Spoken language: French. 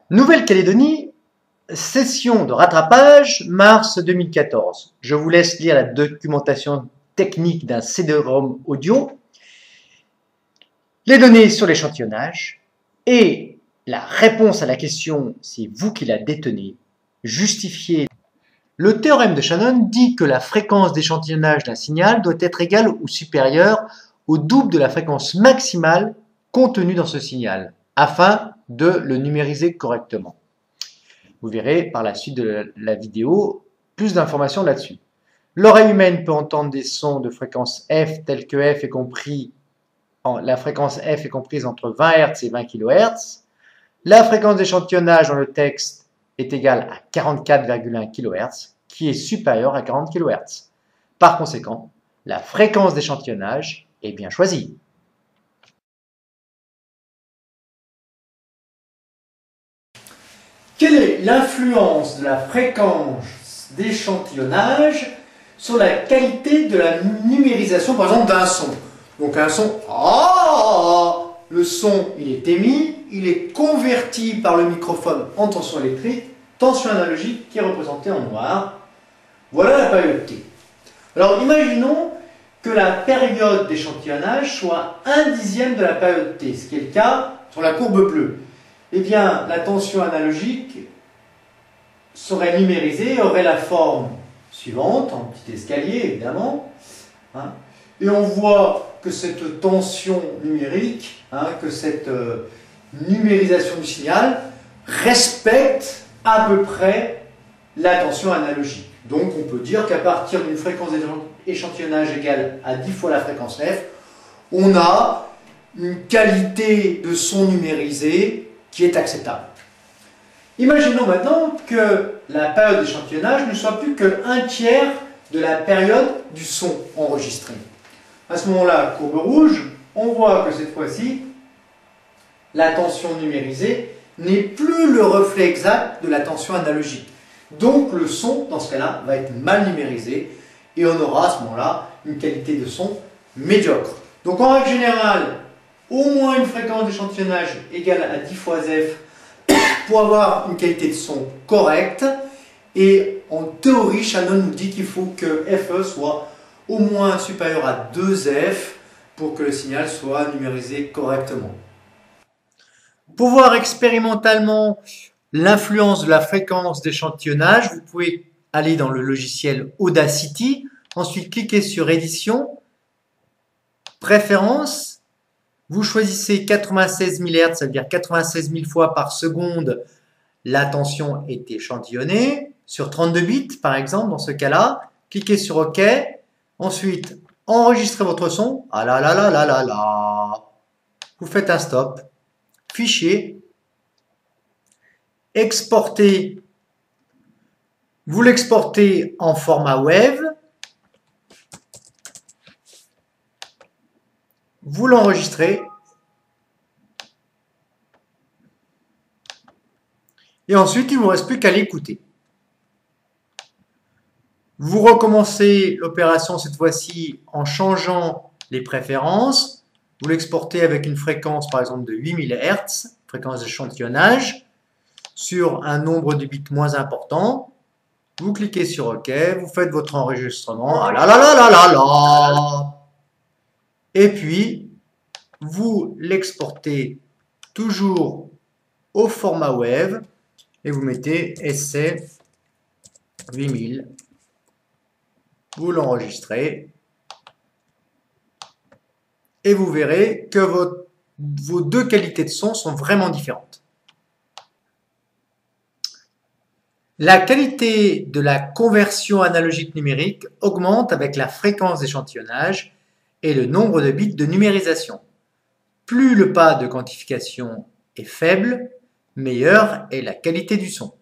Nouvelle-Calédonie, session de rattrapage, mars 2014. Je vous laisse lire la documentation technique d'un CD-ROM audio, les données sur l'échantillonnage et la réponse à la question, c'est vous qui la détenez, justifiez. Le théorème de Shannon dit que la fréquence d'échantillonnage d'un signal doit être égale ou supérieure au double de la fréquence maximale contenue dans ce signal, afin de le numériser correctement. Vous verrez par la suite de la vidéo plus d'informations là-dessus. L'oreille humaine peut entendre des sons de fréquence F tels que F est compris, la fréquence F est comprise entre 20 Hz et 20 kHz. La fréquence d'échantillonnage dans le texte est égale à 44,1 kHz, qui est supérieure à 40 kHz. Par conséquent, la fréquence d'échantillonnage est bien choisie. Quelle est l'influence de la fréquence d'échantillonnage sur la qualité de la numérisation, par exemple, d'un son? Donc un son, le son, il est émis, il est converti par le microphone en tension électrique, tension analogique qui est représentée en noir. Voilà la période T. Alors imaginons que la période d'échantillonnage soit 1/10 de la période T, ce qui est le cas sur la courbe bleue. Eh bien, la tension analogique serait numérisée, aurait la forme suivante, en petit escalier évidemment. Et on voit que cette tension numérique, que cette numérisation du signal respecte à peu près la tension analogique. Donc on peut dire qu'à partir d'une fréquence d'échantillonnage égale à 10 fois la fréquence F, on a une qualité de son numérisé qui est acceptable. Imaginons maintenant que la période d'échantillonnage ne soit plus que 1/3 de la période du son enregistré. À ce moment-là, courbe rouge, on voit que cette fois-ci, la tension numérisée n'est plus le reflet exact de la tension analogique. Donc le son, dans ce cas-là, va être mal numérisé et on aura à ce moment-là une qualité de son médiocre. Donc en règle générale, au moins une fréquence d'échantillonnage égale à 10 fois F pour avoir une qualité de son correcte. Et en théorie, Shannon nous dit qu'il faut que FE soit au moins supérieur à 2F pour que le signal soit numérisé correctement. Pour voir expérimentalement l'influence de la fréquence d'échantillonnage, vous pouvez aller dans le logiciel Audacity, ensuite cliquez sur Édition, Préférences, vous choisissez 96 000 Hz, ça veut dire 96 000 fois par seconde la tension est échantillonnée, sur 32 bits par exemple, dans ce cas-là, cliquez sur OK, ensuite enregistrez votre son, vous faites un stop, Fichier, exportez, vous l'exportez en format WAV, vous l'enregistrez et ensuite il ne vous reste plus qu'à l'écouter. Vous recommencez l'opération cette fois-ci en changeant les préférences. Vous l'exportez avec une fréquence par exemple de 8000 Hz, fréquence d'échantillonnage, sur un nombre de bits moins important. Vous cliquez sur OK, vous faites votre enregistrement. Et puis, vous l'exportez toujours au format WAV et vous mettez essai 8000. Vous l'enregistrez et vous verrez que vos deux qualités de son sont vraiment différentes. La qualité de la conversion analogique numérique augmente avec la fréquence d'échantillonnage et le nombre de bits de numérisation. Plus le pas de quantification est faible, meilleure est la qualité du son.